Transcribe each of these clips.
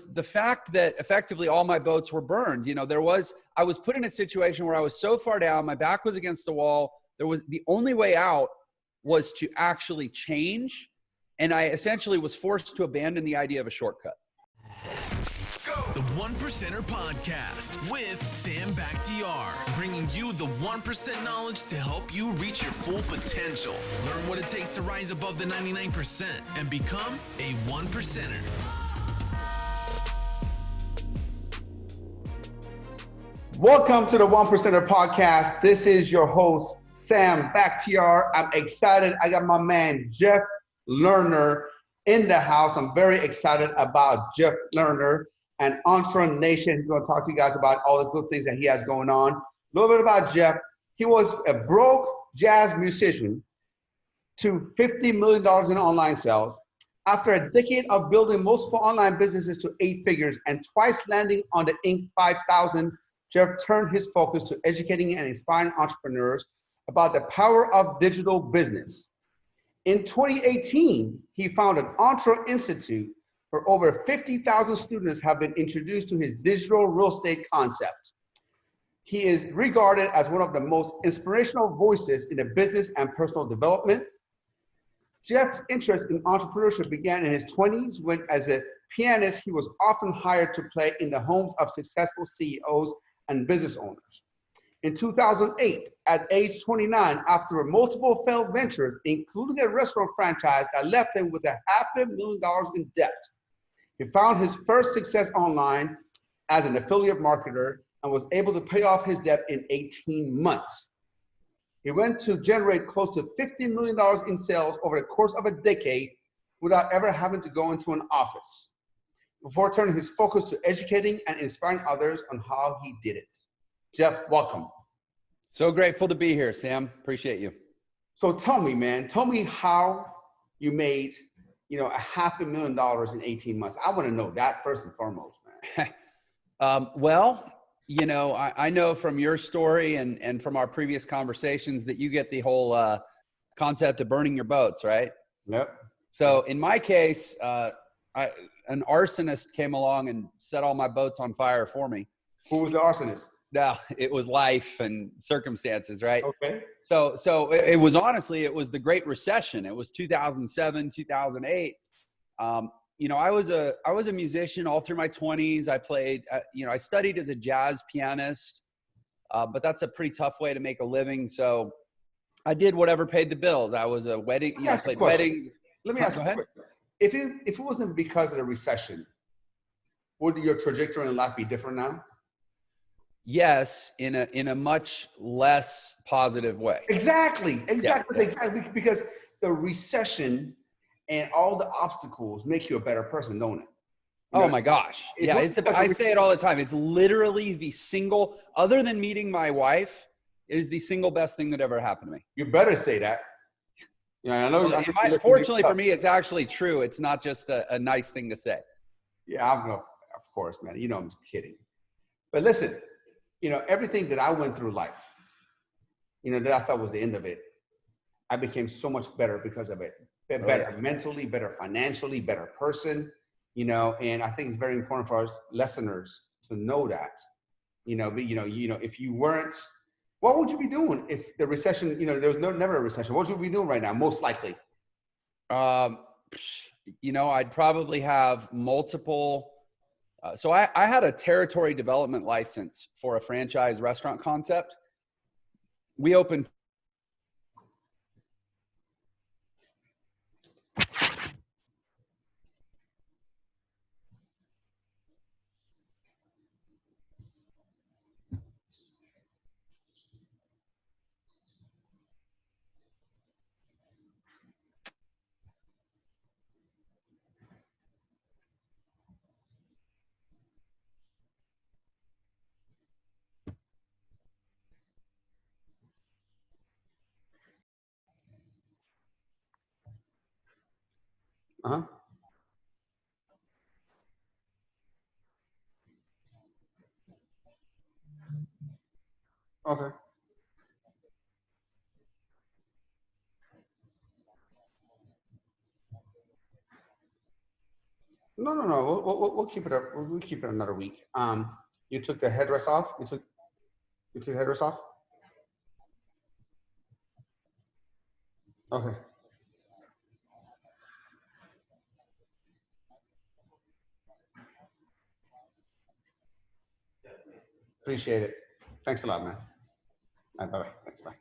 the fact that effectively all my boats were burned. You know, I was put in a situation where I was so far down, my back was against the wall. The only way out was to actually change. And I essentially was forced to abandon the idea of a shortcut. The 1%er Podcast with Sam Bakhtiar, bringing you the 1% knowledge to help you reach your full potential. Learn what it takes to rise above the 99% and become a 1%er. Welcome to the 1%er Podcast. This is your host, Sam Bakhtiar. I'm excited. I got my man, Jeff Lerner, in the house. I'm very excited about Jeff Lerner and Ontra Nation. He's going to talk to you guys about all the good things that he has going on. A little bit about Jeff. He was a broke jazz musician to $50 million in online sales. After a decade of building multiple online businesses to 8 figures and twice landing on the Inc. 5000, Jeff turned his focus to educating and inspiring entrepreneurs about the power of digital business. In 2018, he founded Ontra Institute, where over 50,000 students have been introduced to his digital real estate concept. He is regarded as one of the most inspirational voices in the business and personal development. Jeff's interest in entrepreneurship began in his 20s when, as a pianist, he was often hired to play in the homes of successful CEOs and business owners. In 2008, at age 29, after multiple failed ventures, including a restaurant franchise that left him with $500,000 in debt, he found his first success online as an affiliate marketer and was able to pay off his debt in 18 months. He went to generate close to $50 million in sales over the course of a decade without ever having to go into an office, before turning his focus to educating and inspiring others on how he did it. Jeff, welcome. So grateful to be here, Sam. Appreciate you. So tell me how you made, $500,000 in 18 months. I want to know that first and foremost, man. Well, I know from your story and from our previous conversations that you get the whole concept of burning your boats, right? Yep. So in my case, an arsonist came along and set all my boats on fire for me. Who was the arsonist? No, it was life and circumstances, right? Okay. So it was honestly, it was the Great Recession. It was 2007, 2008. I was a musician all through my 20s. I played, I studied as a jazz pianist, but that's a pretty tough way to make a living. So I did whatever paid the bills. I was a wedding, I played weddings. Let me ask you a question. If it wasn't because of the recession, would your trajectory in life be different now? Yes, in a much less positive way. Exactly. Yeah. Because the recession and all the obstacles make you a better person, don't it? Oh my gosh. Yeah, I say it all the time. It's literally the single, other than meeting my wife, it is the single best thing that ever happened to me. You better say that. Yeah, I know. Well, fortunately for me, it's actually true. It's not just a nice thing to say. Yeah, of course, man. I'm just kidding. But listen, everything that I went through life, that I thought was the end of it, I became so much better because of it. Better mentally, better financially, better person, and I think it's very important for us listeners to know that, if you weren't, what would you be doing if the recession, there was never a recession? What would you be doing right now, most likely? I'd probably have multiple. So I had a territory development license for a franchise restaurant concept. We opened. Uh-huh. Okay. No. We'll keep it up. We'll keep it another week. You took the headrest off? You took the headrest off? Okay. Appreciate it. Thanks a lot, man. All right, bye-bye. Thanks, bye.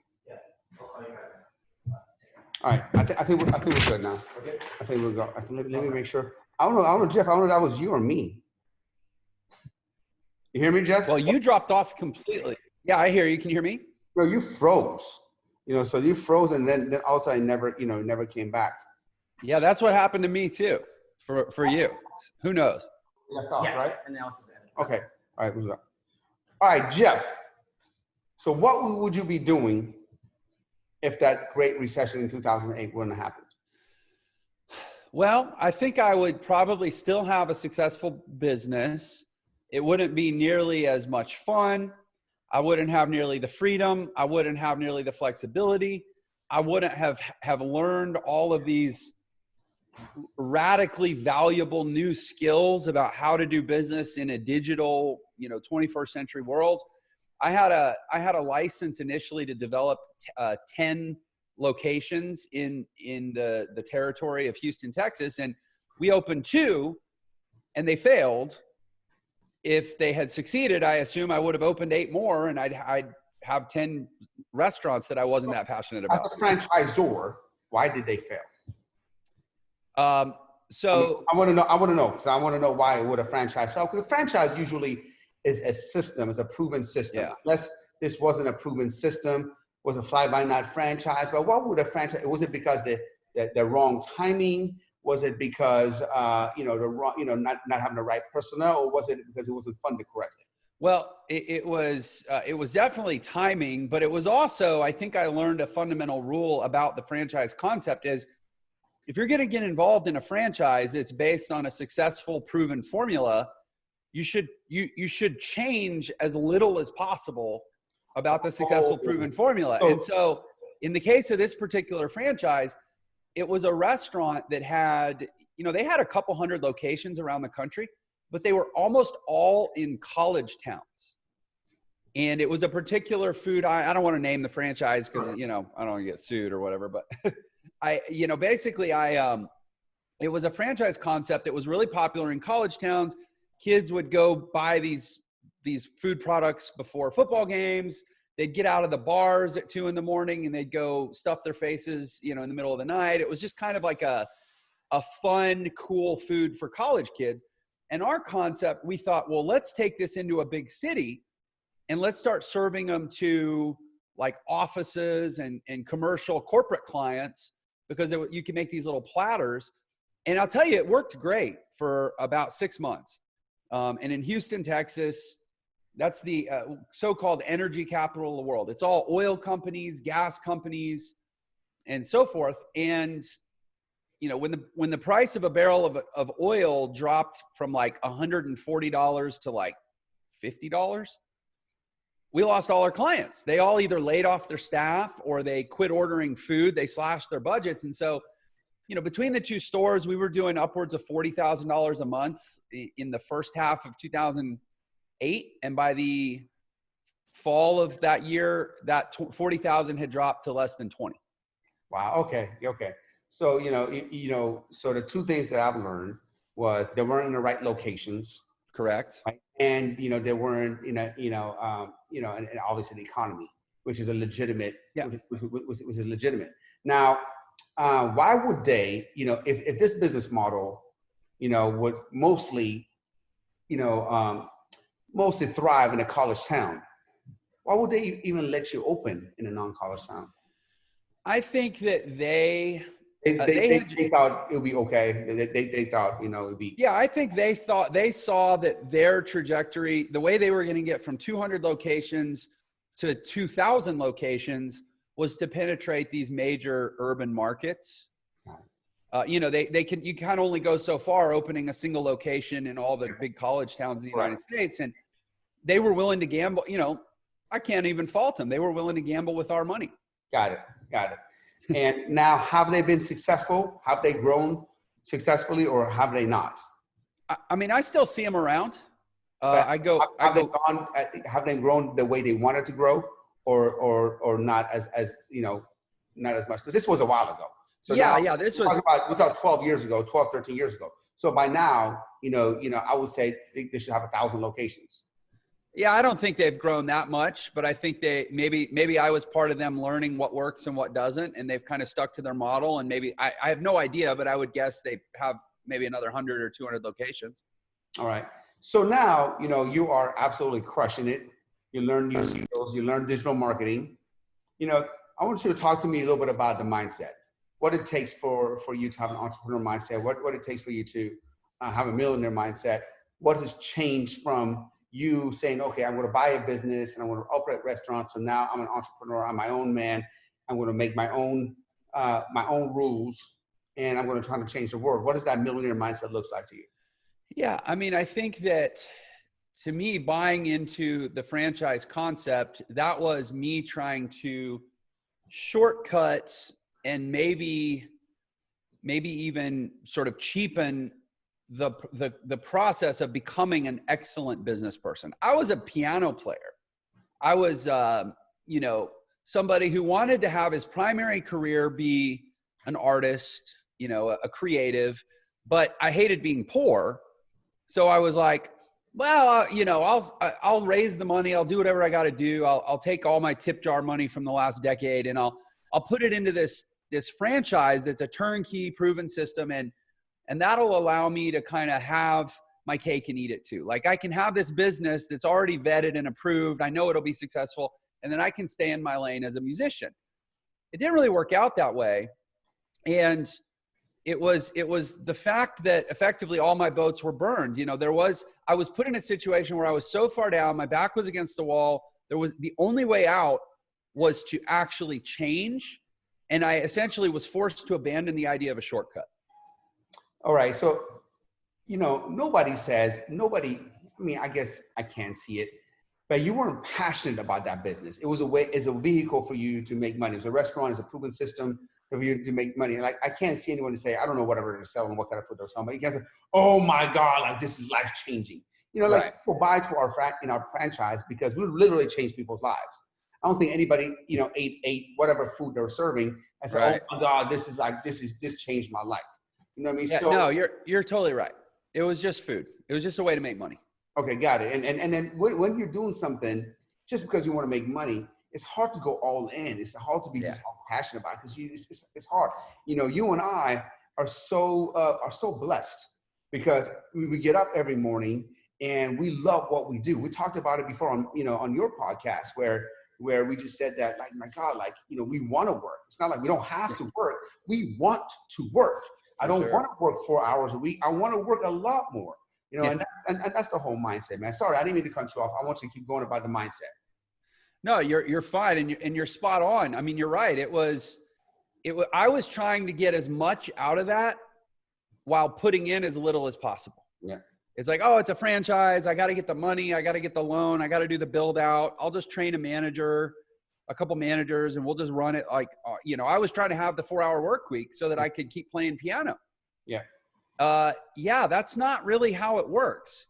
All right, I think we're good now. Okay. I think we'll go. Let me make sure. I don't know, Jeff. I don't know if that was you or me. You hear me, Jeff? Well, you dropped off completely. Yeah, I hear you. Can you hear me? No, you froze. So you froze, and then also I never came back. Yeah, that's what happened to me too. For you, who knows? Left off, right? And now it's okay. All right, what's up? All right, Jeff. So what would you be doing if that Great Recession in 2008 wouldn't have happened? Well, I think I would probably still have a successful business. It wouldn't be nearly as much fun. I wouldn't have nearly the freedom. I wouldn't have nearly the flexibility. I wouldn't have learned all of these radically valuable new skills about how to do business in a digital, 21st century world. I had a license initially to develop 10 locations in the territory of Houston, Texas, and we opened 2, and they failed. If they had succeeded, I assume I would have opened 8 more, and I'd have 10 restaurants that I wasn't that passionate about. As a franchisor, why did they fail? So I want to know because I want to know why would a franchise fail? Because a franchise usually is a system, is a proven system. Yeah. Unless this wasn't a proven system, was a fly-by-night franchise. But what would a franchise? Was it because the wrong timing? Was it because not having the right personnel, or was it because it wasn't funded correctly? Well, it was definitely timing, but it was also, I think I learned a fundamental rule about the franchise concept is, if you're going to get involved in a franchise that's based on a successful, proven formula, you should change as little as possible about the successful, proven formula. And so in the case of this particular franchise, it was a restaurant that had, they had a couple hundred locations around the country, but they were almost all in college towns. And it was a particular food. I don't want to name the franchise because, I don't want to get sued or whatever, but it was a franchise concept that was really popular in college towns. Kids would go buy these food products before football games. They'd get out of the bars at 2 a.m. and they'd go stuff their faces, in the middle of the night. It was just kind of like a fun, cool food for college kids. And our concept, we thought, well, let's take this into a big city and let's start serving them to like offices and commercial corporate clients, because you can make these little platters. And I'll tell you, it worked great for about 6 months. And in Houston, Texas, that's the so-called energy capital of the world. It's all oil companies, gas companies, and so forth. And, when the price of a barrel of oil dropped from like $140 to like $50, we lost all our clients. They all either laid off their staff or they quit ordering food. They slashed their budgets. And so, between the 2 stores, we were doing upwards of $40,000 a month in the first half of 2008. And by the fall of that year, that 40,000 had dropped to less than 20. Wow. Okay. So, so the 2 things that I've learned was they weren't in the right locations. Correct. Right? And, they weren't, and obviously the economy, which is a legitimate, which is legitimate. Now, why would they, if this business model, would mostly thrive in a college town, why would they even let you open in a non-college town? I think that they thought it would be okay. They thought, it would be. Yeah, I think they saw that their trajectory, the way they were going to get from 200 locations to 2,000 locations was to penetrate these major urban markets. You can only go so far opening a single location in all the big college towns in the United States. And they were willing to gamble. I can't even fault them. They were willing to gamble with our money. Got it. And now, have they been successful? Have they grown successfully, or have they not? I mean, I still see them around. Have they grown the way they wanted to grow, or not as not as much? Because this was a while ago. So this was we talked 12 years ago, 12, 13 years ago. So by now, I would say they should have 1,000 locations. Yeah, I don't think they've grown that much, but I think they maybe I was part of them learning what works and what doesn't, and they've kind of stuck to their model. And maybe I have no idea, but I would guess they have maybe another 100 or 200 locations. All right. So now, you are absolutely crushing it. You learn new skills, you learn digital marketing. I want you to talk to me a little bit about the mindset, what it takes for you to have an entrepreneur mindset, what it takes for you to have a millionaire mindset. What has changed from you saying, okay, I'm going to buy a business and I'm going to operate restaurants. So now I'm an entrepreneur. I'm my own man. I'm going to make my own rules, and I'm going to try to change the world. What does that millionaire mindset look like to you? Yeah. I mean, I think that to me, buying into the franchise concept, that was me trying to shortcut and maybe even sort of cheapen the process of becoming an excellent business person. I was a piano player. I was, somebody who wanted to have his primary career be an artist, a creative, but I hated being poor. So I was like, well, I'll raise the money. I'll do whatever I got to do. I'll take all my tip jar money from the last decade and I'll put it into this franchise that's a turnkey proven system. And that'll allow me to kind of have my cake and eat it too. Like I can have this business that's already vetted and approved. I know it'll be successful. And then I can stay in my lane as a musician. It didn't really work out that way. And it was the fact that effectively all my boats were burned. I was put in a situation where I was so far down, my back was against the wall. The only way out was to actually change. And I essentially was forced to abandon the idea of a shortcut. All right. So, nobody, I guess I can't see it, but you weren't passionate about that business. It was it's a vehicle for you to make money. It was a restaurant, it's a proven system for you to make money. Like I can't see anyone to say, I don't know whatever they're selling, what kind of food they're selling, but you can't say, oh my God, like this is life changing. Right. People buy to our franchise because we literally change people's lives. I don't think anybody, ate whatever food they're serving and said, right. Oh my God, this changed my life. You know what I mean? Yeah, no, you're totally right. It was just food. It was just a way to make money. Okay, got it. And then when you're doing something just because you want to make money, it's hard to go all in. It's hard to be just passionate about it because it's hard. You and I are so blessed because we get up every morning and we love what we do. We talked about it before on your podcast where we just said that, like, my God, like, we want to work. It's not like we don't have to work. We want to work. I don't want to work 4 hours a week. I want to work a lot more, and that's the whole mindset, man. Sorry, I didn't mean to cut you off. I want you to keep going about the mindset. No, you're fine. And you're spot on. I mean, you're right. I was trying to get as much out of that while putting in as little as possible. Yeah. It's like, oh, it's a franchise. I got to get the money. I got to get the loan. I got to do the build out. I'll just train a couple managers, and we'll just run it like, I was trying to have the 4-hour work week so that I could keep playing piano. Yeah. That's not really how it works.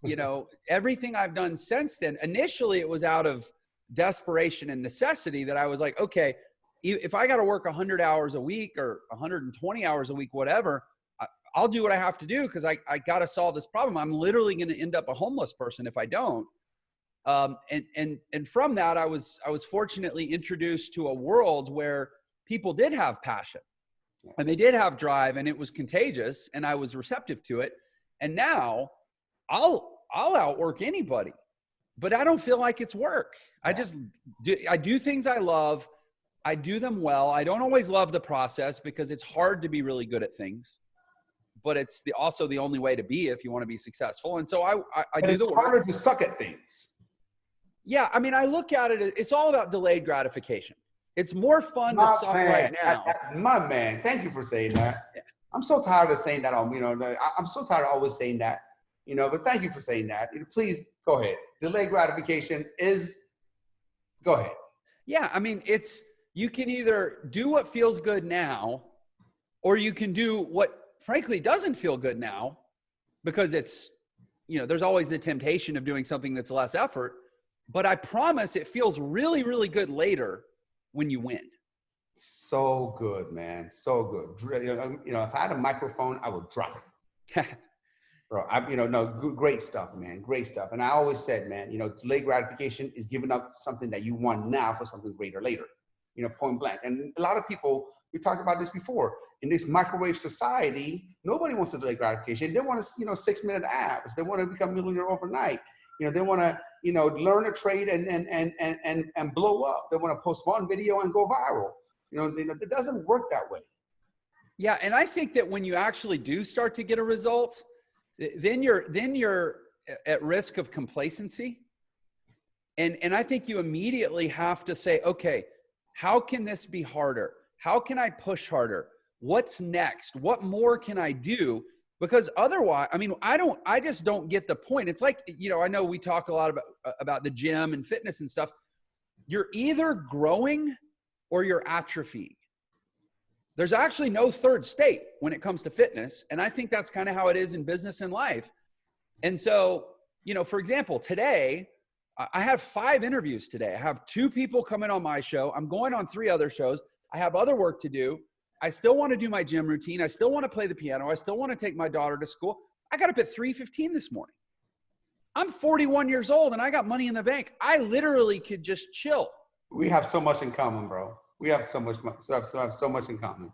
Everything I've done since then, initially it was out of desperation and necessity that I was like, okay, if I got to work 100 hours a week or 120 hours a week, whatever, I'll do what I have to do because I got to solve this problem. I'm literally going to end up a homeless person if I don't. And from that, I was fortunately introduced to a world where people did have passion and they did have drive, and it was contagious, and I was receptive to it. And now I'll outwork anybody, but I don't feel like it's work. I do things I love. I do them well. I don't always love the process because it's hard to be really good at things, but it's also the only way to be if you want to be successful. And so I do the work. It's harder to suck at things. Yeah. I mean, I look at it, it's all about delayed gratification. It's more fun to suck right now. My man, thank you for saying that. Yeah. I'm so tired of saying that I'm so tired of always saying that, but thank you for saying that. Please go ahead. Delayed gratification go ahead. Yeah. I mean, you can either do what feels good now, or you can do what frankly doesn't feel good now because it's there's always the temptation of doing something that's less effort, but I promise it feels really, really good later when you win. So good, man. So good. If I had a microphone, I would drop it. Bro, great stuff, man. Great stuff. And I always said, man, delayed gratification is giving up something that you want now for something greater later, point blank. And a lot of people, we talked about this before, in this microwave society, nobody wants to delay gratification. They want to, 6-minute abs. They want to become a millionaire overnight. They want to, learn a trade and blow up. They want to post one video and go viral. It doesn't work that way. Yeah. And I think that when you actually do start to get a result, then you're at risk of complacency. And I think you immediately have to say, okay, how can this be harder? How can I push harder? What's next? What more can I do? Because otherwise, I just don't get the point. It's like, I know we talk a lot about the gym and fitness and stuff. You're either growing or you're atrophying. There's actually no third state when it comes to fitness. And I think that's kind of how it is in business and life. And so, for example, today, I have 5 interviews today. I have 2 people coming on my show. I'm going on 3 other shows. I have other work to do. I still want to do my gym routine. I still want to play the piano. I still want to take my daughter to school. I got up at 3:15 this morning. I'm 41 years old and I got money in the bank. I literally could just chill. We have so much in common, bro. We have so much in common.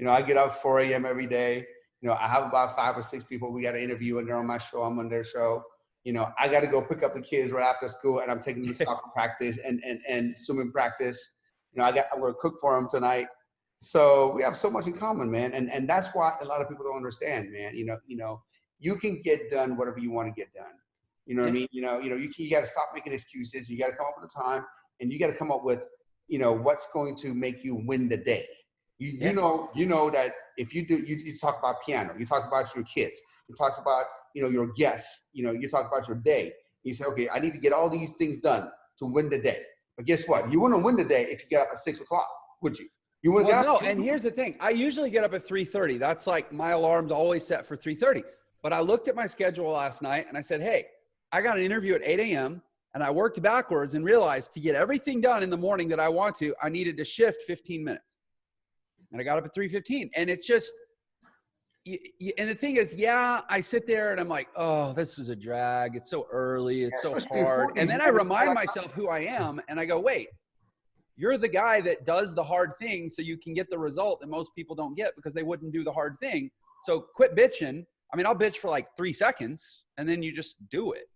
I get up 4 a.m. every day. I have about 5 or 6 people we got to interview, and they're on my show. I'm on their show. I got to go pick up the kids right after school, and I'm taking them to soccer practice and swimming practice. I'm going to cook for them tonight. So we have so much in common, man. And that's why a lot of people don't understand, man. You can get done whatever you want to get done. You know what I mean? You got to stop making excuses. You got to come up with a time, and you got to come up with, what's going to make you win the day. You know that if you do, you talk about piano, you talk about your kids, you talk about, your guests, you talk about your day. You say, okay, I need to get all these things done to win the day. But guess what? You wouldn't win the day if you get up at 6 o'clock, would you? You wouldn't get up. No, and here's the thing. I usually get up at 3:30. That's like my alarm's always set for 3:30. But I looked at my schedule last night and I said, hey, I got an interview at 8 a.m. and I worked backwards and realized to get everything done in the morning that I want to, I needed to shift 15 minutes. And I got up at 3:15. And it's just, and the thing is, I sit there and I'm like, oh, this is a drag. It's so early. It's so hard. And then I remind myself who I am and I go, wait, you're the guy that does the hard thing so you can get the result that most people don't get because they wouldn't do the hard thing. So quit bitching. I'll bitch for like 3 seconds and then you just do it.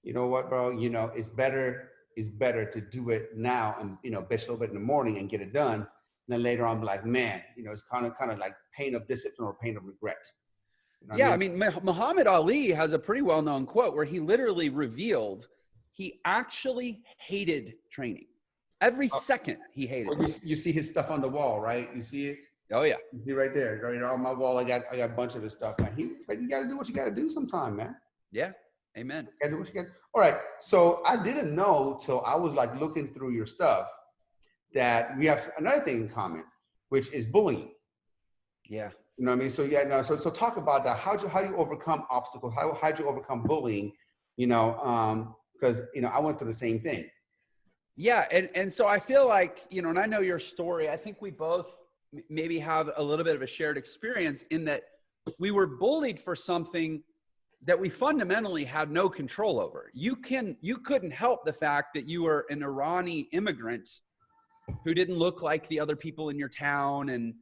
You know what, bro? It's better to do it now and, bitch a little bit in the morning and get it done. And then later on, be like, man, it's kind of like pain of discipline or pain of regret. Muhammad Ali has a pretty well-known quote where he literally revealed he actually hated training. Every second he hated it. You see his stuff on the wall, right? You see it? Oh, yeah. You see right there. On my wall, I got a bunch of his stuff, man. You got to do what you got to do sometime, man. Yeah. Amen. You gotta do what you got. All right. So I didn't know till I was like looking through your stuff that we have another thing in common, which is bullying. Yeah. You know what I mean? So talk about that. How do you overcome obstacles? How do you overcome bullying? Because I went through the same thing. Yeah. And so I feel like, and I know your story, I think we both maybe have a little bit of a shared experience in that we were bullied for something that we fundamentally had no control over. You couldn't help the fact that you were an Irani immigrant who didn't look like the other people in your town and,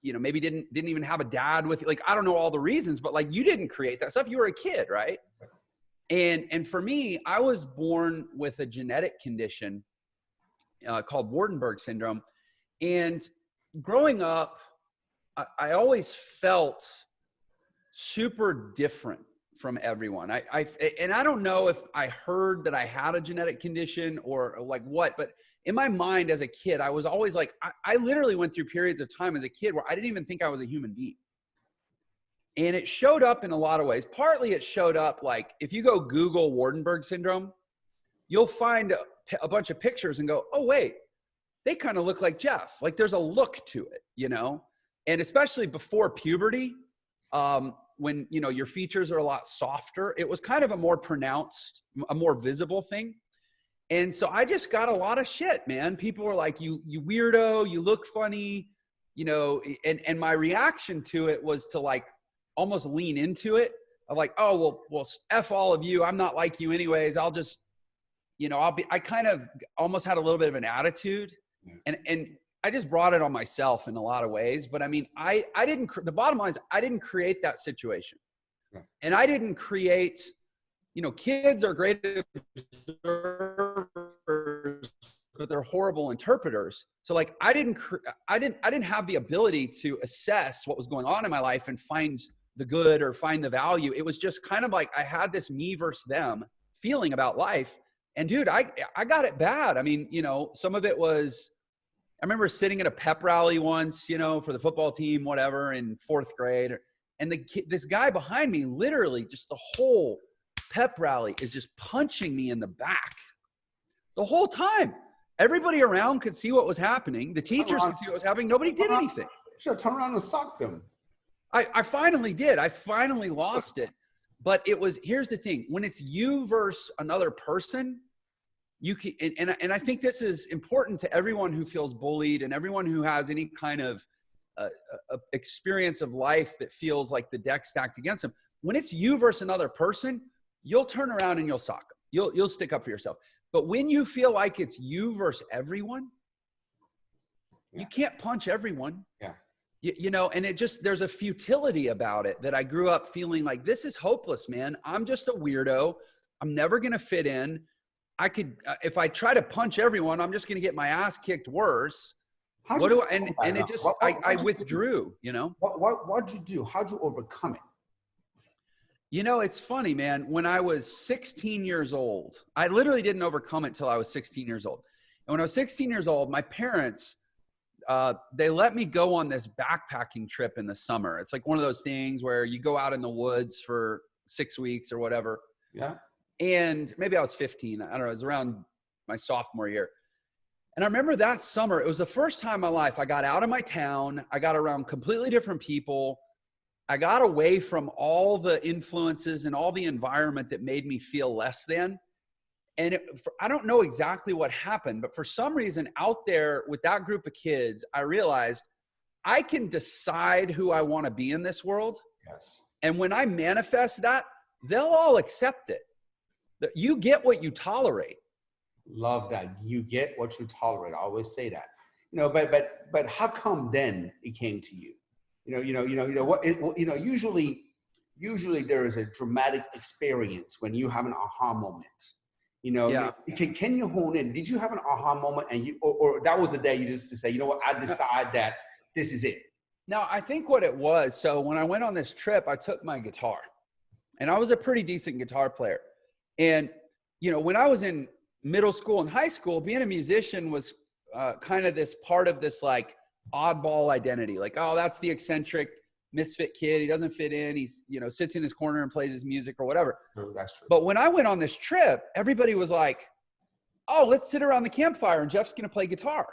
maybe didn't even have a dad with you. Like, I don't know all the reasons, but like you didn't create that stuff. You were a kid, right? And for me, I was born with a genetic condition called Wardenburg Syndrome. And growing up, I always felt super different from everyone. And I don't know if I heard that I had a genetic condition or like what, but in my mind as a kid, I was always like, I literally went through periods of time as a kid where I didn't even think I was a human being. And it showed up in a lot of ways. Partly it showed up like, if you go Google Wardenburg Syndrome, you'll find a bunch of pictures and go, oh wait, they kind of look like Jeff. Like there's a look to it, And especially before puberty, when, you know, your features are a lot softer. It was kind of a more pronounced, a more visible thing. And so I just got a lot of shit, man. People were like, you weirdo, you look funny, you know, and my reaction to it was to like almost lean into it. I'm like, oh, well, F all of you. I'm not like you anyways. I'll just, you know, I kind of almost had a little bit of an attitude, and I just brought it on myself in a lot of ways. But I mean, the bottom line is I didn't create that situation, and I didn't create, you know, kids are great observers, but they're horrible interpreters. So like, I didn't have the ability to assess what was going on in my life and find the good or find the value. It was just kind of like, I had this me versus them feeling about life. And dude, I got it bad. I mean, you know, some of it was, I remember sitting at a pep rally once, you know, for the football team, whatever, in 4th grade. And this guy behind me, literally just the whole pep rally is just punching me in the back the whole time. Everybody around could see what was happening. The teachers could see what was happening. Nobody did anything. Should have turned around and socked them. I finally did. I finally lost it. But it was, here's the thing. When it's you versus another person, you can, and I think this is important to everyone who feels bullied and everyone who has any kind of experience of life that feels like the deck stacked against them. When it's you versus another person, you'll turn around and you'll sock them. You'll stick up for yourself. But when you feel like it's you versus everyone, you can't punch everyone. Yeah. You know, and it just, there's a futility about it that I grew up feeling like, this is hopeless, man. I'm just a weirdo. I'm never going to fit in. I could, if I try to punch everyone, I'm just going to get my ass kicked worse. I withdrew, you know. What'd you do? How'd you overcome it? You know, it's funny, man. When I was 16 years old, I literally didn't overcome it till I was 16 years old. And when I was 16 years old, my parents, they let me go on this backpacking trip in the summer. It's like one of those things where you go out in the woods for 6 weeks or whatever. Yeah. And maybe I was 15. I don't know. It was around my sophomore year. And I remember that summer, it was the first time in my life I got out of my town. I got around completely different people. I got away from all the influences and all the environment that made me feel less than. And I don't know exactly what happened, but for some reason out there with that group of kids, I realized I can decide who I want to be in this world. Yes. And when I manifest that, they'll all accept it. You get what you tolerate. Love that. You get what you tolerate. I always say that. You know, but how come then it came to you? Usually there is a dramatic experience when you have an aha moment. You know, yeah. Can you hone in? Did you have an aha moment and or that was the day you just to say, you know what, I decide that this is it? Now, I think what it was, so when I went on this trip, I took my guitar and I was a pretty decent guitar player. And, you know, when I was in middle school and high school, being a musician was kind of this part of this like oddball identity. Like, oh, that's the eccentric misfit kid. He doesn't fit in. He's, you know, sits in his corner and plays his music or whatever. True, that's true. But when I went on this trip, everybody was like, oh, let's sit around the campfire and Jeff's going to play guitar.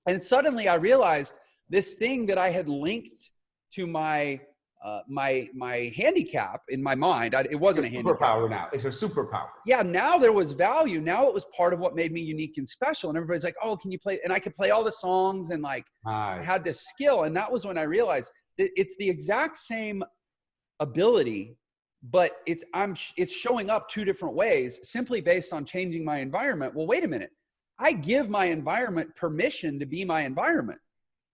And suddenly I realized this thing that I had linked to my my handicap in my mind. It wasn't a handicap. Superpower now. It's a superpower. Yeah, now there was value. Now it was part of what made me unique and special. And everybody's like, oh, can you play? And I could play all the songs and like nice. I had this skill. And that was when I realized that it's the exact same ability, but it's showing up two different ways simply based on changing my environment. Well, wait a minute. I give my environment permission to be my environment.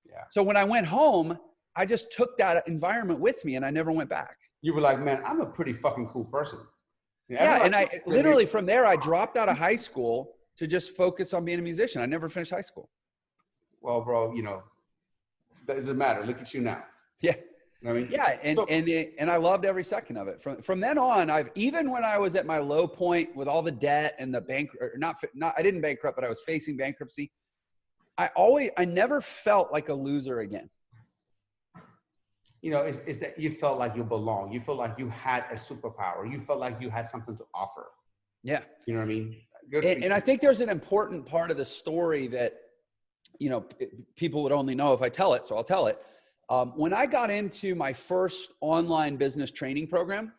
Yeah. So when I went home, I just took that environment with me and I never went back. You were like, man, I'm a pretty fucking cool person. Yeah. And I literally from there, I dropped out of high school to just focus on being a musician. I never finished high school. Well, bro, you know, that doesn't matter. Look at you now. Yeah. You know what I mean? Yeah. And I loved every second of it. From then on, even when I was at my low point with all the debt and the I didn't bankrupt, but I was facing bankruptcy. I never felt like a loser again. You know, it's that you felt like you belong. You felt like you had a superpower. You felt like you had something to offer. Yeah. You know what I mean? And I think there's an important part of the story that, you know, people would only know if I tell it. So I'll tell it. When I got into my first online business training program,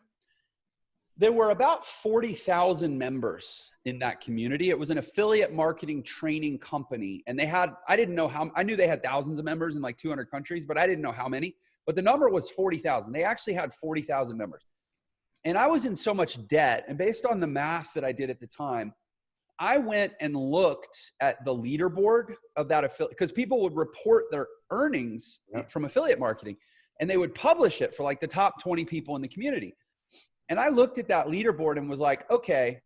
there were about 40,000 members in that community. It was an affiliate marketing training company. And I knew they had thousands of members in like 200 countries, but I didn't know how many. But the number was 40,000. They actually had 40,000 members. And I was in so much debt. And based on the math that I did at the time, I went and looked at the leaderboard of that affiliate, because people would report their earnings from affiliate marketing, and they would publish it for like the top 20 people in the community. And I looked at that leaderboard and was like, okay,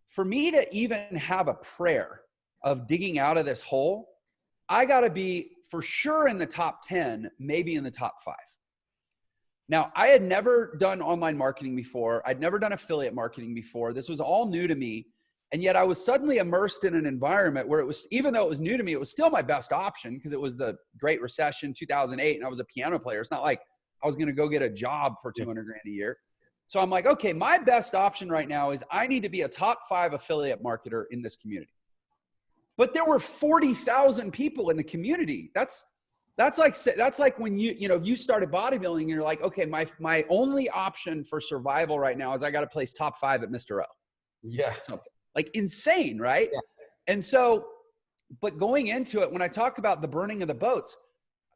for me to even have a prayer of digging out of this hole, I got to be for sure in the top 10, maybe in the top 5. Now, I had never done online marketing before. I'd never done affiliate marketing before. This was all new to me. And yet I was suddenly immersed in an environment where it was, even though it was new to me, it was still my best option because it was the Great Recession, 2008, and I was a piano player. It's not like I was going to go get a job for 200 grand a year. So I'm like, okay, my best option right now is I need to be a top 5 affiliate marketer in this community. But there were 40,000 people in the community. That's like when you started bodybuilding and you're like, okay, my only option for survival right now is I got to place top 5 at Mr. O. Yeah. Something like insane, right? Yeah. And so, but going into it, when I talk about the burning of the boats,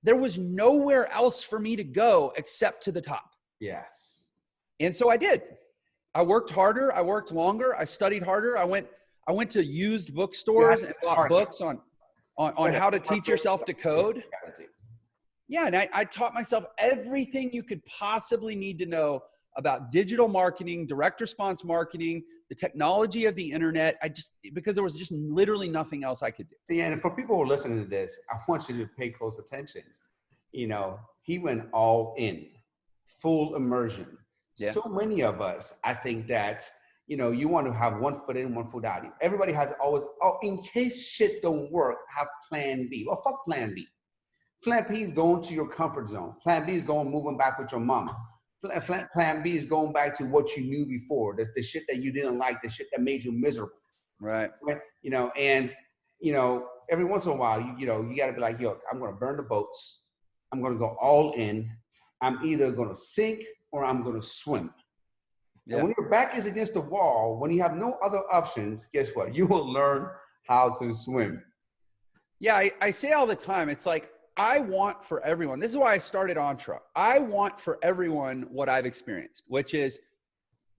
there was nowhere else for me to go except to the top. Yes. And so I did. I worked harder. I worked longer. I studied harder. I went to used bookstores and bought books on how to teach yourself to code. Yeah. And I taught myself everything you could possibly need to know about digital marketing, direct response marketing, the technology of the internet. Because there was just literally nothing else I could do. Yeah, and for people who are listening to this, I want you to pay close attention. He went all in, full immersion. Yeah. So many of us, I think that, you want to have one foot in, one foot out. Everybody has always, in case shit don't work, have plan B. Well, fuck plan B. Plan B is going to your comfort zone. Plan B is moving back with your mama. Plan B is going back to what you knew before, the shit that you didn't like, the shit that made you miserable. Right. Every once in a while, you got to be like, yo, I'm going to burn the boats. I'm going to go all in. I'm either going to sink or I'm going to swim. Yeah. And when your back is against the wall, when you have no other options, guess what? You will learn how to swim. Yeah, I say all the time, it's like, I want for everyone, this is why I started Ontra. I want for everyone what I've experienced, which is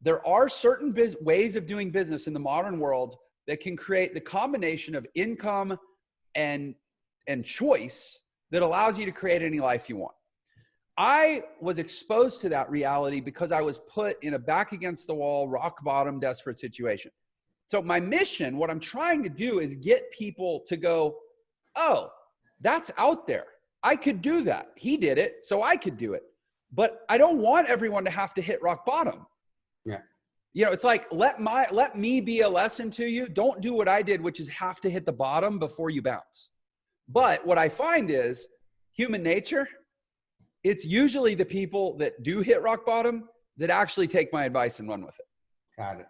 there are certain ways of doing business in the modern world that can create the combination of income and choice that allows you to create any life you want. I was exposed to that reality because I was put in a back against the wall, rock bottom, desperate situation. So my mission, what I'm trying to do is get people to go, oh, that's out there. I could do that. He did it, so I could do it. But I don't want everyone to have to hit rock bottom. Yeah. It's like, let me be a lesson to you. Don't do what I did, which is have to hit the bottom before you bounce. But what I find is human nature, it's usually the people that do hit rock bottom that actually take my advice and run with it. Got it.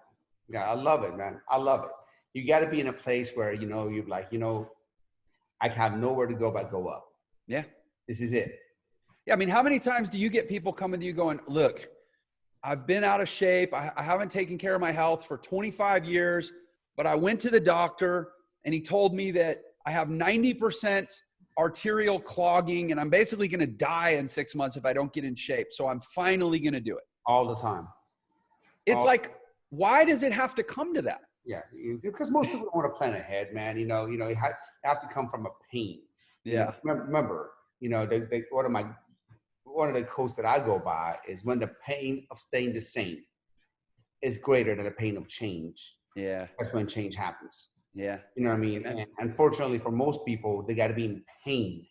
Yeah, I love it, man. I love it. You got to be in a place where, you're like, I have nowhere to go but go up. Yeah. This is it. Yeah. I mean, how many times do you get people coming to you going, look, I've been out of shape. I haven't taken care of my health for 25 years, but I went to the doctor and he told me that I have 90% arterial clogging and I'm basically going to die in 6 months if I don't get in shape. So I'm finally going to do it. All the time. It's like, why does it have to come to that? Yeah, because most people don't want to plan ahead, man. You have to come from a pain. Yeah. Remember, one of the quotes that I go by is when the pain of staying the same is greater than the pain of change. Yeah. That's when change happens. Yeah. You know what I mean? And unfortunately for most people, they got to be in pain,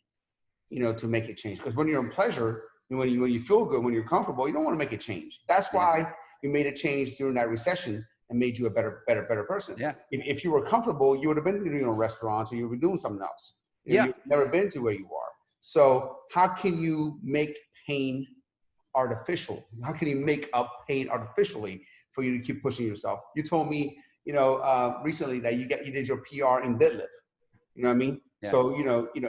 to make it change. Because when you're in pleasure, when you feel good, when you're comfortable, you don't want to make a change. That's why you made a change during that recession and made you a better person. Yeah. If you were comfortable, you would have been in restaurants or you would be doing something else. You've never been to where you are. So how can you make pain artificial? How can you make up pain artificially for you to keep pushing yourself? You told me, recently that you did your PR in deadlift. You know what I mean? Yeah. So,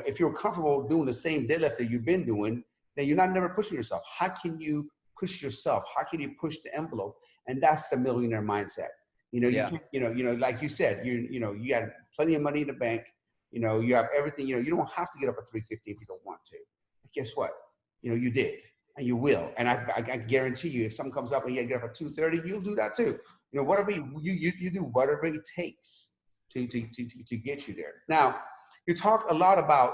if you're comfortable doing the same deadlift that you've been doing, then you're not never pushing yourself. How can you push yourself? How can you push the envelope? And that's the millionaire mindset. You know, like you said, you got plenty of money in the bank. You know, you have everything. You know, you don't have to get up at 3:50 if you don't want to. But guess what? You know, you did, and you will. And I guarantee you, if something comes up and you get up at 2:30, you'll do that too. You know, whatever you do, whatever it takes to get you there. Now, you talk a lot about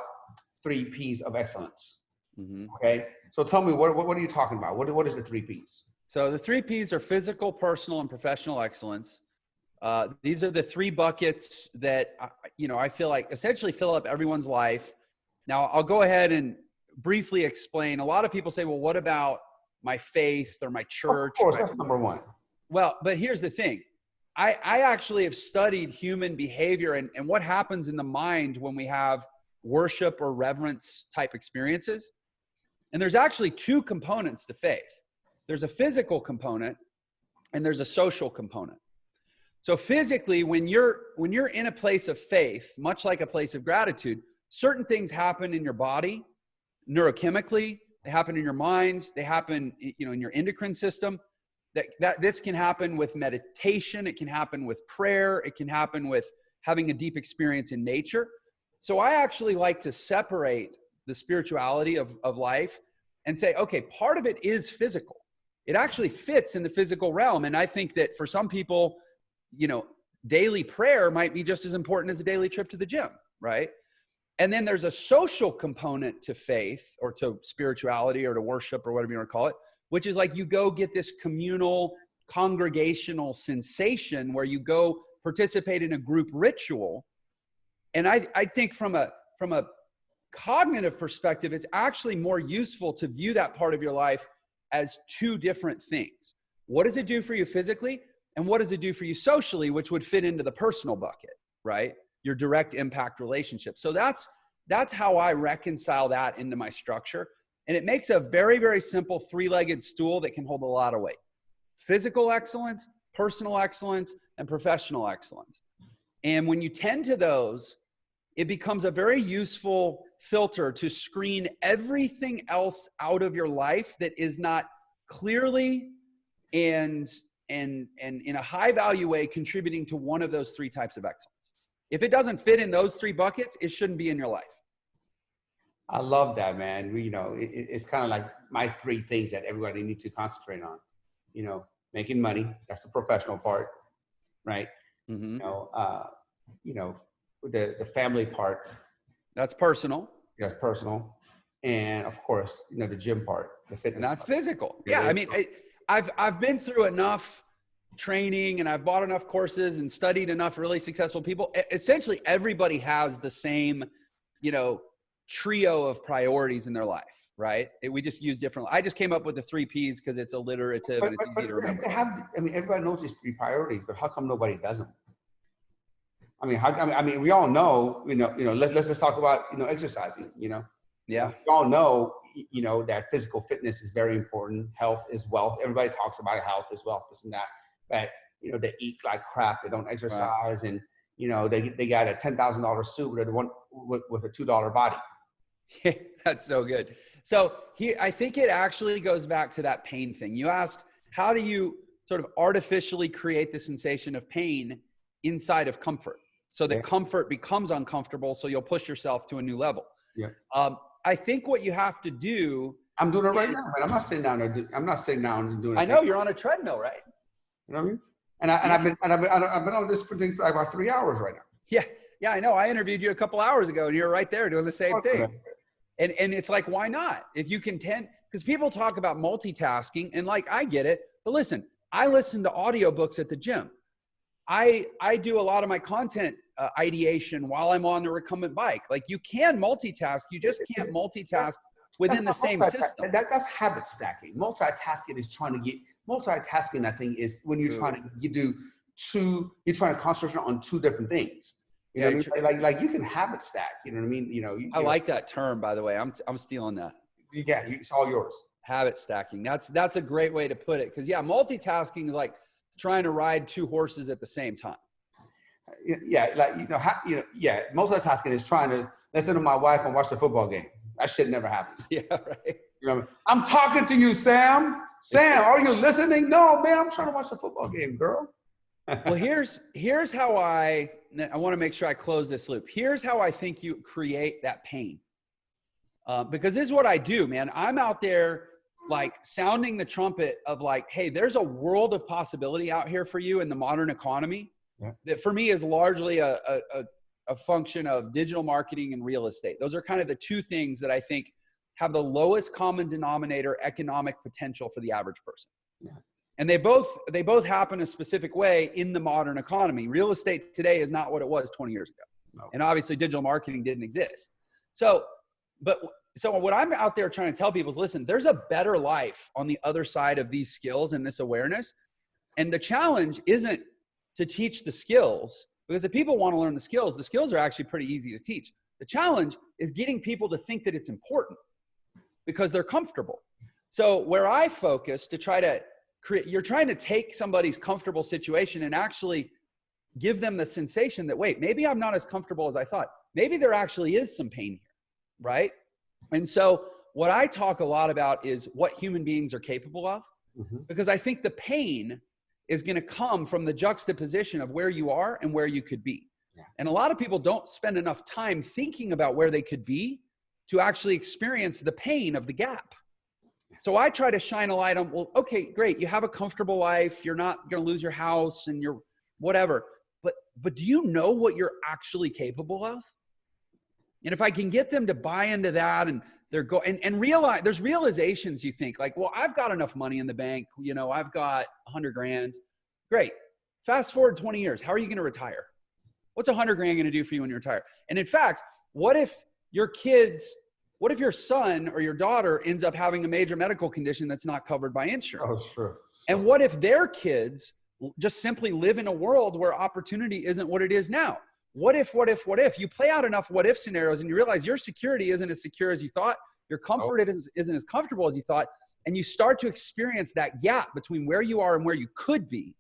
3 P's of excellence. Mm-hmm. Okay, so tell me, what are you talking about? What is the 3 P's? So the 3 P's are physical, personal, and professional excellence. These are the 3 buckets that, I feel like essentially fill up everyone's life. Now, I'll go ahead and briefly explain. A lot of people say, well, what about my faith or my church? Of course, that's number 1. Well, but here's the thing. I actually have studied human behavior and what happens in the mind when we have worship or reverence type experiences. And there's actually 2 components to faith. There's a physical component and there's a social component. So physically, when you're in a place of faith, much like a place of gratitude, certain things happen in your body, neurochemically, they happen in your mind, they happen, in your endocrine system. That this can happen with meditation, it can happen with prayer, it can happen with having a deep experience in nature. So I actually like to separate the spirituality of life and say, okay, part of it is physical. It actually fits in the physical realm. And I think that for some people, daily prayer might be just as important as a daily trip to the gym, right? And then there's a social component to faith or to spirituality or to worship or whatever you want to call it, which is like you go get this communal, congregational sensation where you go participate in a group ritual. And I think from a cognitive perspective, it's actually more useful to view that part of your life as 2 different things. What does it do for you physically? And what does it do for you socially, which would fit into the personal bucket, right? Your direct impact relationship. So that's how I reconcile that into my structure. And it makes a very, very simple 3-legged stool that can hold a lot of weight. Physical excellence, personal excellence, and professional excellence. And when you tend to those, it becomes a very useful filter to screen everything else out of your life that is not clearly and in a high value way contributing to one of those 3 types of excellence. If it doesn't fit in those 3 buckets, it shouldn't be in your life. I love that, man. It's kind of like my 3 things that everybody needs to concentrate on. Making money, that's the professional part, right? Mm-hmm. The family part. That's personal. That's personal. And of course, the gym part, the fitness and that's part. Physical. Yeah, I mean, I've been through enough training and I've bought enough courses and studied enough really successful people. Essentially, everybody has the same, trio of priorities in their life, right? We just use different. I just came up with the 3 Ps because it's alliterative and it's easy to remember. Everybody knows these 3 priorities, but how come nobody does them? We all know, let's just talk about, exercising, Yeah. We all know, that physical fitness is very important. Health is wealth. Everybody talks about it. Health is wealth, this and that. But, they eat like crap. They don't exercise. Right. And, they got a $10,000 suit with a $2 body. That's so good. So here, I think it actually goes back to that pain thing. You asked, how do you sort of artificially create the sensation of pain inside of comfort so that comfort becomes uncomfortable, so you'll push yourself to a new level? Yeah. I think what you have to do. I'm doing it right now, man. I'm not sitting down and doing it. I know you're on a treadmill, right? You know what I mean? And I've been on this thing for about 3 hours right now. Yeah, I know. I interviewed you a couple hours ago, and you're right there doing the same thing. And it's like, why not? If you can because people talk about multitasking, and like, I get it. But listen, I listen to audiobooks at the gym. I do a lot of my content ideation while I'm on the recumbent bike. Like, you can multitask. You just can't multitask within the same system. That's habit stacking. Multitasking, I think, is when you're trying to concentrate on 2 different things. You know what I mean? Like you can habit stack. You know what I mean? I like that term, by the way. I'm stealing that. It's all yours. Habit stacking. That's a great way to put it. Because multitasking is like trying to ride 2 horses at the same time. Multitasking is trying to listen to my wife and watch the football game. That shit never happens. Yeah, right. You know, I'm talking to you, Sam. Sam, are you listening? No, man, I'm trying to watch the football game, girl. Well, here's how I want to make sure I close this loop. Here's how I think you create that pain. Because this is what I do, man. I'm out there like sounding the trumpet of like, hey, there's a world of possibility out here for you in the modern economy that for me is largely a function of digital marketing and real estate. Those are kind of the two things that I think have the lowest common denominator economic potential for the average person. Yeah. And they both happen a specific way in the modern economy. Real estate today is not what it was 20 years ago. No. And obviously digital marketing didn't exist. So what I'm out there trying to tell people is, listen, there's a better life on the other side of these skills and this awareness. And the challenge isn't to teach the skills, because if people want to learn the skills are actually pretty easy to teach. The challenge is getting people to think that it's important because they're comfortable. So where I focus to try to create, you're trying to take somebody's comfortable situation and actually give them the sensation that, wait, maybe I'm not as comfortable as I thought. Maybe there actually is some pain here, right? And so what I talk a lot about is what human beings are capable of, because I think the pain is going to come from the juxtaposition of where you are and where you could be. Yeah. And a lot of people don't spend enough time thinking about where they could be to actually experience the pain of the gap. So I try to shine a light on, well, okay, great. You have a comfortable life. You're not going to lose your house and you're whatever. But do you know what you're actually capable of? And if I can get them to buy into that and they're and realize, there's realizations you think like, well, I've got enough money in the bank. You know, I've got 100 grand. Great. Fast forward 20 years. How are you going to retire? What's 100 grand going to do for you when you retire? And in fact, what if your son or your daughter ends up having a major medical condition that's not covered by insurance? Oh, sure. And what if their kids just simply live in a world where opportunity isn't what it is now? What if you play out enough what if scenarios and you realize your security isn't as secure as you thought, your comfort isn't as comfortable as you thought, and you start to experience that gap between where you are and where you could be,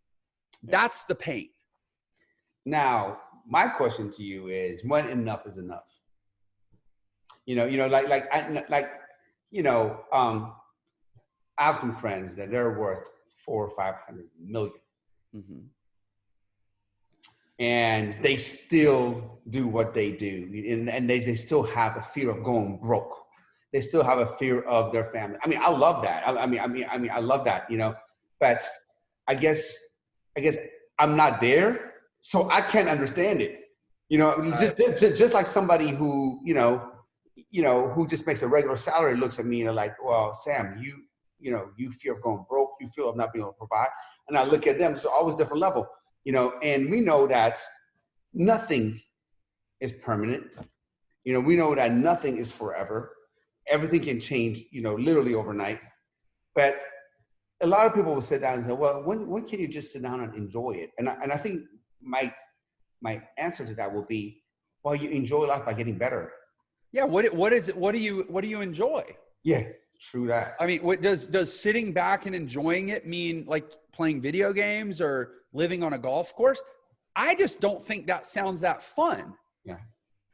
that's the pain. Now, my question to you is, when enough is enough? I have some friends that they're worth 400 or 500 million. Mm-hmm. And they still do what they do. And they still have a fear of going broke. They still have a fear of their family. I mean, I love that. I love that, but I guess I'm not there. So I can't understand it. Just like somebody who, who just makes a regular salary looks at me and they're like, well, Sam, you fear of going broke. You feel of not being able to provide. And I look at them, it's always different level. And we know that nothing is permanent. We know that nothing is forever. Everything can change, literally overnight. But a lot of people will sit down and say, well, when can you just sit down and enjoy it? And I think my answer to that will be, well, you enjoy life by getting better. Yeah. What is it? What do you enjoy? Yeah, true that. I mean, what does sitting back and enjoying it mean like playing video games or living on a golf course? I just don't think that sounds that fun. Yeah.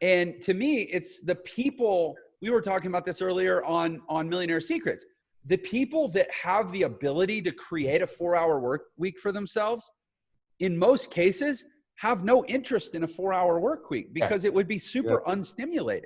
And to me, it's the people, we were talking about this earlier on Millionaire Secrets. The people that have the ability to create a 4-hour work week for themselves, in most cases, have no interest in a 4-hour work week because it would be super unstimulating.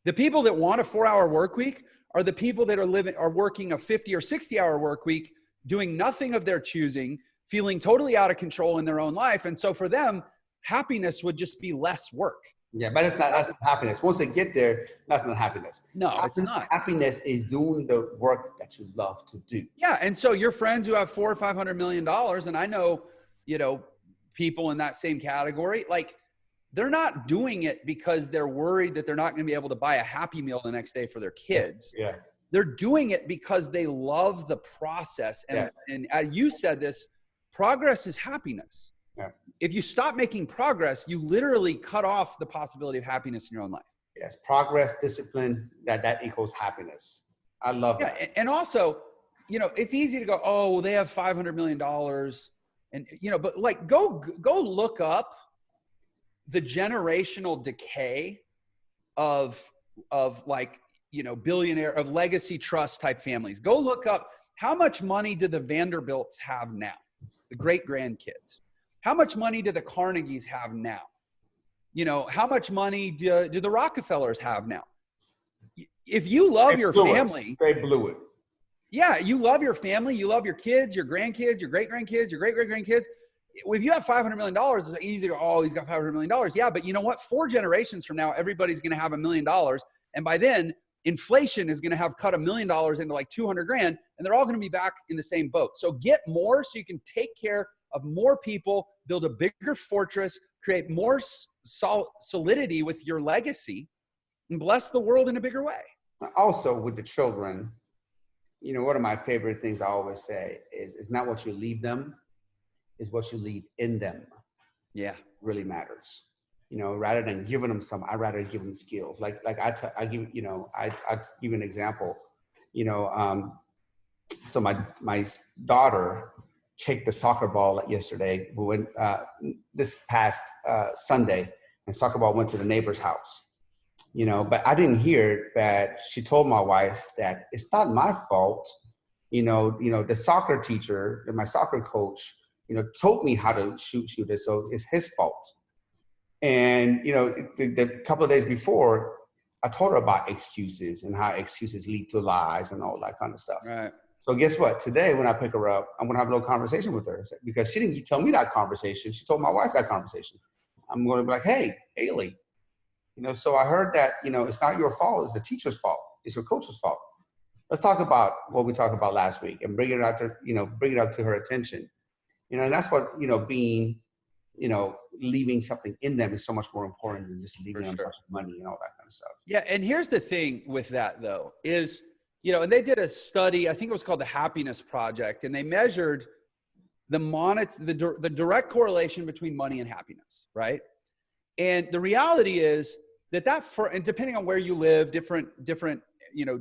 The people that want a 4-hour work week are the people that are working a 50 or 60-hour work week, doing nothing of their choosing, feeling totally out of control in their own life. And so for them, happiness would just be less work. Yeah, but that's not happiness. Once they get there, that's not happiness. No, it's not. Happiness is doing the work that you love to do. Yeah, and so your friends who have $400 or $500 million, and I know, people in that same category, like they're not doing it because they're worried that they're not going to be able to buy a Happy Meal the next day for their kids. Yeah. They're doing it because they love the process. And as you said this, progress is happiness. Yeah. If you stop making progress, you literally cut off the possibility of happiness in your own life. Yes. Progress, discipline, that equals happiness. I love that. And also, it's easy to go, oh, well, they have $500 million. And, but like, go look up the generational decay of like, you know, billionaire, of legacy trust type families. Go look up, how much money do the Vanderbilts have now? The great grandkids. How much money do the Carnegies have now? You know, how much money do the Rockefellers have now? If you love your family, they blew it. Yeah, you love your family, you love your kids, your grandkids, your great-grandkids, your great-great-grandkids. If you have $500 million, it's easy to go, oh, he's got $500 million. Yeah, but you know what? 4 generations from now, everybody's going to have $1 million. And by then, inflation is going to have cut $1 million into like 200 grand, and they're all going to be back in the same boat. So get more so you can take care of more people, build a bigger fortress, create more solidity with your legacy, and bless the world in a bigger way. Also, with the children, you know, one of my favorite things I always say is, it's not what you leave them, is what you leave in them. Yeah. Really matters. You know, rather than giving them some, I'd rather give them skills. Like I give, you know, I give an example, you know, so my daughter kicked the soccer ball yesterday. We went, this past Sunday, and soccer ball went to the neighbor's house. You know, but I didn't hear that she told my wife that it's not my fault. You know, the soccer teacher, my soccer coach, you know, told me how to shoot it, so it's his fault. And, you know, the couple of days before, I told her about excuses and how excuses lead to lies and all that kind of stuff. Right. So guess what? Today, when I pick her up, I'm going to have a little conversation with her, because she didn't tell me that conversation. She told my wife that conversation. I'm going to be like, hey, Haley. You know, so I heard that, you know, it's not your fault. It's the teacher's fault. It's your coach's fault. Let's talk about what we talked about last week and bring it out to, you know, bring it up to her attention. You know, and that's what, you know, being, you know, leaving something in them is so much more important than just leaving them money and all that kind of stuff. Yeah. And here's the thing with that though, is, you know, and they did a study, I think it was called the Happiness Project, and they measured the direct correlation between money and happiness. Right. And the reality is and depending on where you live, different, you know,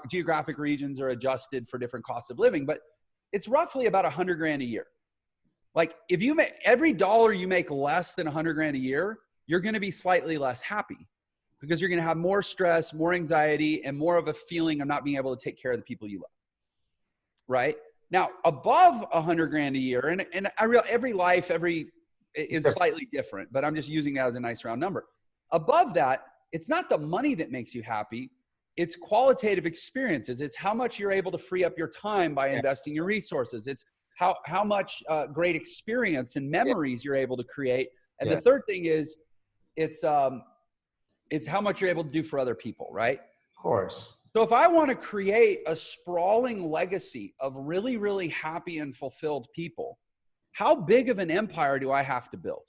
geographic regions are adjusted for different costs of living, but it's roughly about $100 grand a year. Like if you make every dollar you make less than $100 grand a year, you're going to be slightly less happy, because you're going to have more stress, more anxiety, and more of a feeling of not being able to take care of the people you love. Right now, above $100 grand a year, and I realize every life, is slightly different, but I'm just using that as a nice round number. Above that, it's not the money that makes you happy. It's qualitative experiences. It's how much you're able to free up your time by investing your resources. It's how much great experience and memories you're able to create. And the third thing is it's how much you're able to do for other people, right? Of course. So if I want to create a sprawling legacy of really, really happy and fulfilled people, how big of an empire do I have to build?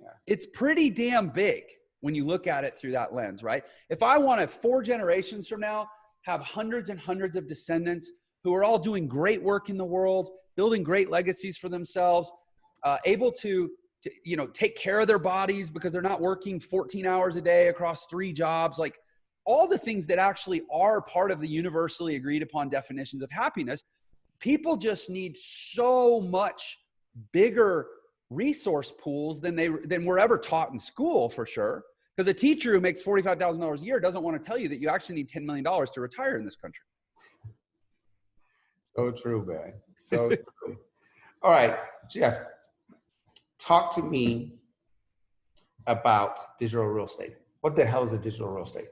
Yeah. It's pretty damn big when you look at it through that lens, right? If I want to 4 generations from now have hundreds and hundreds of descendants who are all doing great work in the world, building great legacies for themselves, able to you know, take care of their bodies because they're not working 14 hours a day across 3 jobs, like all the things that actually are part of the universally agreed upon definitions of happiness. People just need so much bigger resource pools than we're ever taught in school, for sure. Because a teacher who makes $45,000 a year doesn't want to tell you that you actually need $10 million to retire in this country. So true, man. So true. All right, Jeff, talk to me about digital real estate. What the hell is a digital real estate?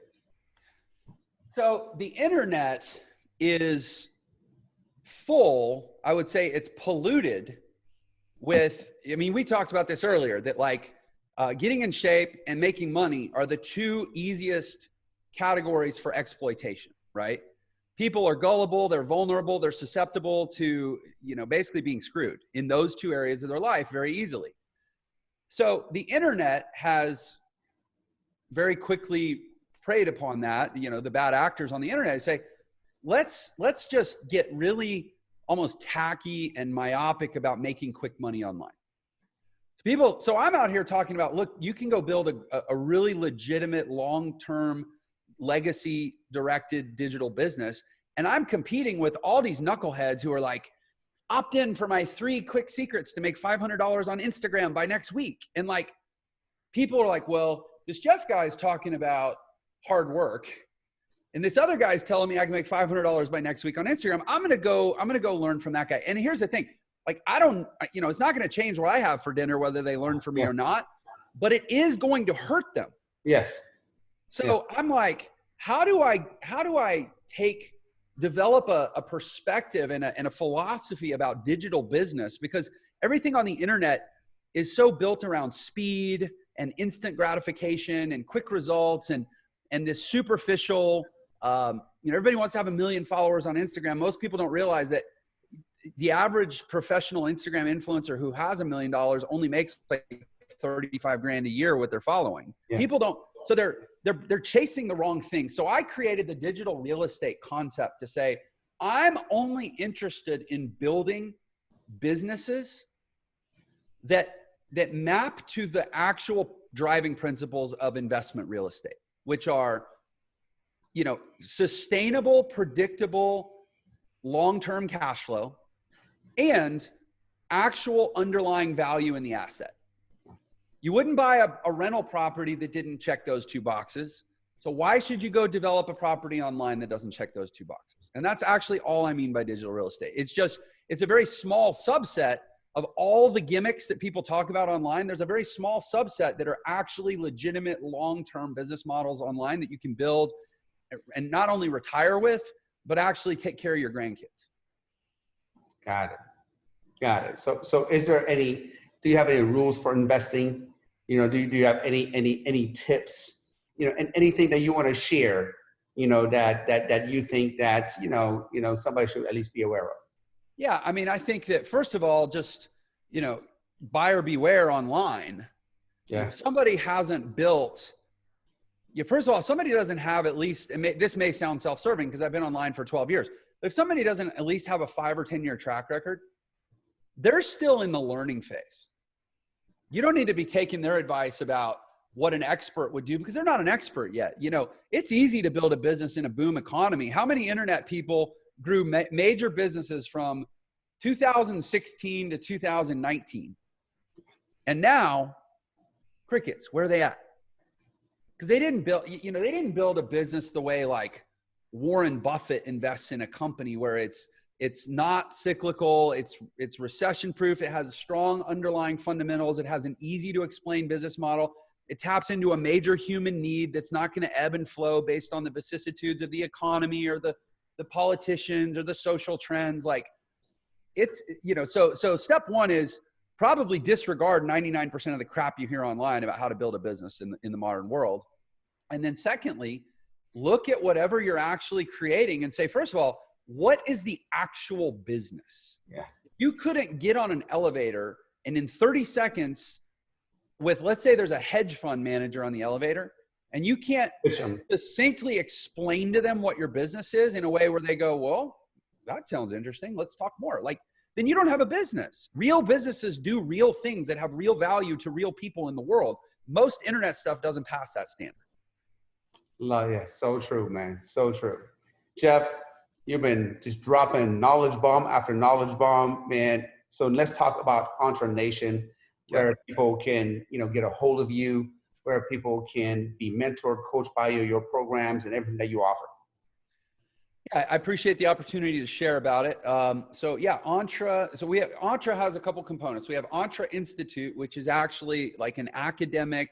So the internet is full, I would say it's polluted with, I mean, we talked about this earlier, that like getting in shape and making money are the 2 easiest categories for exploitation, right? People are gullible, they're vulnerable, they're susceptible to, you know, basically being screwed in those 2 areas of their life very easily. So the internet has very quickly preyed upon that, you know, the bad actors on the internet say, let's just get really almost tacky and myopic about making quick money online. So I'm out here talking about, look, you can go build a really legitimate long-term legacy directed digital business. And I'm competing with all these knuckleheads who are like, opt in for my 3 quick secrets to make $500 on Instagram by next week. And like, people are like, well, this Jeff guy is talking about hard work, and this other guy's telling me I can make $500 by next week on Instagram. I'm going to go learn from that guy. And here's the thing. Like, it's not going to change what I have for dinner, whether they learn from me or not, but it is going to hurt them. Yes. So I'm like, how do I develop a perspective and a philosophy about digital business? Because everything on the internet is so built around speed and instant gratification and quick results and this superficial, everybody wants to have 1 million followers on Instagram. Most people don't realize that the average professional Instagram influencer who has $1 million only makes like 35 grand a year with their following. Yeah. People don't, so they're chasing the wrong thing. So I created the digital real estate concept to say, I'm only interested in building businesses that map to the actual driving principles of investment real estate, which are, sustainable, predictable, long-term cash flow and actual underlying value in the asset. You wouldn't buy a rental property that didn't check those two boxes. So why should you go develop a property online that doesn't check those two boxes? And that's actually all I mean by digital real estate. It's a very small subset of all the gimmicks that people talk about online. There's a very small subset that are actually legitimate long-term business models online that you can build and not only retire with, but actually take care of your grandkids. Got it. So do you have any rules for investing? Do you have any tips, and anything that you want to share, that you think that, somebody should at least be aware of? Yeah. I mean, I think that first of all, just, buyer beware online. Yeah. If somebody hasn't built, first of all, somebody doesn't have at least, this may sound self-serving because I've been online for 12 years, but if somebody doesn't at least have a 5 or 10 year track record, they're still in the learning phase. You don't need to be taking their advice about what an expert would do because they're not an expert yet. It's easy to build a business in a boom economy. How many internet people grew major businesses from 2016 to 2019? And now, crickets, where are they at? Because they didn't build a business the way like Warren Buffett invests in a company where it's not cyclical, it's recession proof, it has strong underlying fundamentals, it has an easy to explain business model, it taps into a major human need that's not going to ebb and flow based on the vicissitudes of the economy or the politicians or the social trends. Like so step one is probably disregard 99% of the crap you hear online about how to build a business in the modern world. And then secondly, look at whatever you're actually creating and say, first of all, what is the actual business? Yeah. You couldn't get on an elevator and in 30 seconds let's say there's a hedge fund manager on the elevator and you can't succinctly explain to them what your business is in a way where they go, well, that sounds interesting. Let's talk more. Then you don't have a business. Real businesses do real things that have real value to real people in the world. Most internet stuff doesn't pass that standard. Yeah, so true, man. So true. Jeff, you've been just dropping knowledge bomb after knowledge bomb, man. So let's talk about Ontra Nation, where people can, get a hold of you, where people can be mentored, coached by you, your programs and everything that you offer. Yeah, I appreciate the opportunity to share about it. Ontra. So Ontra has a couple components. We have Ontra Institute, which is actually like an academic,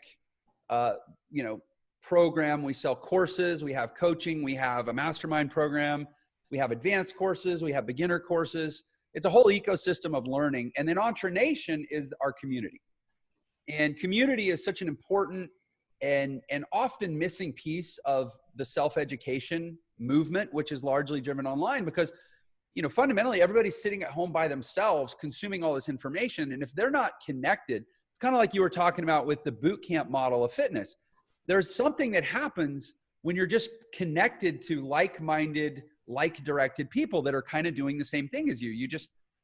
program. We sell courses, we have coaching, we have a mastermind program, we have advanced courses, we have beginner courses. It's a whole ecosystem of learning. And then Ontra Nation is our community. And community is such an important and often missing piece of the self-education movement, which is largely driven online because, fundamentally everybody's sitting at home by themselves consuming all this information. And if they're not connected, it's kind of like you were talking about with the boot camp model of fitness. There's something that happens when you're just connected to like-minded, like-directed people that are kind of doing the same thing as you.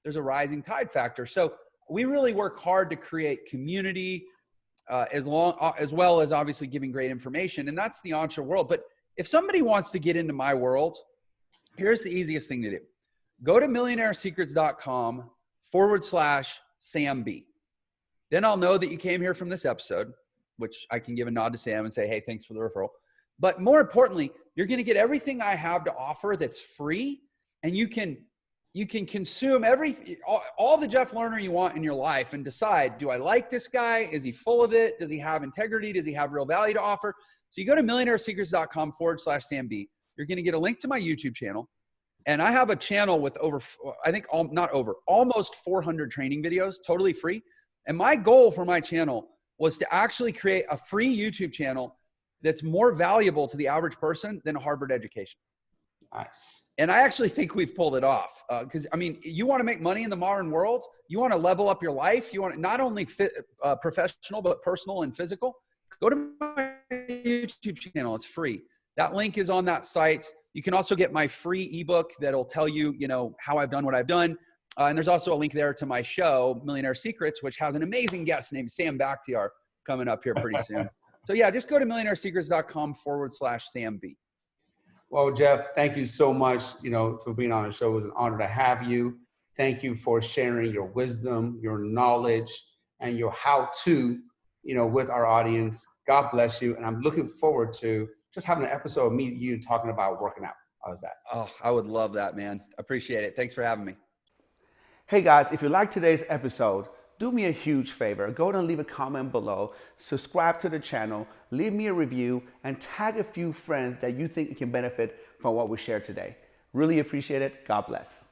There's a rising tide factor. So we really work hard to create community as well as obviously giving great information. And that's the Ontra world. But if somebody wants to get into my world, here's the easiest thing to do. Go to millionairesecrets.com/Sam B. Then I'll know that you came here from this episode. which I can give a nod to Sam and say, hey, thanks for the referral. But more importantly, you're going to get everything I have to offer that's free, and you can consume all the Jeff Lerner you want in your life and decide, do I like this guy? Is he full of it? Does he have integrity? Does he have real value to offer? So you go to millionairesecrets.com/Sam B. You're going to get a link to my YouTube channel. And I have a channel with almost 400 training videos, totally free. And my goal for my channel was to actually create a free YouTube channel that's more valuable to the average person than a Harvard education. Nice. And I actually think we've pulled it off. Because, I mean, you want to make money in the modern world. You want to level up your life. You want to not only professional, but personal and physical. Go to my YouTube channel. It's free. That link is on that site. You can also get my free ebook that'll tell you, how I've done what I've done. And there's also a link there to my show, Millionaire Secrets, which has an amazing guest named Sam Bakhtiar coming up here pretty soon. So yeah, just go to millionairesecrets.com/Sam B. Well, Jeff, thank you so much, for being on the show. It was an honor to have you. Thank you for sharing your wisdom, your knowledge, and your how-to, with our audience. God bless you. And I'm looking forward to just having an episode of you talking about working out. How's that? Oh, I would love that, man. Appreciate it. Thanks for having me. Hey guys, if you like today's episode, do me a huge favor. Go and leave a comment below, subscribe to the channel, leave me a review, and tag a few friends that you think can benefit from what we shared today. Really appreciate it. God bless.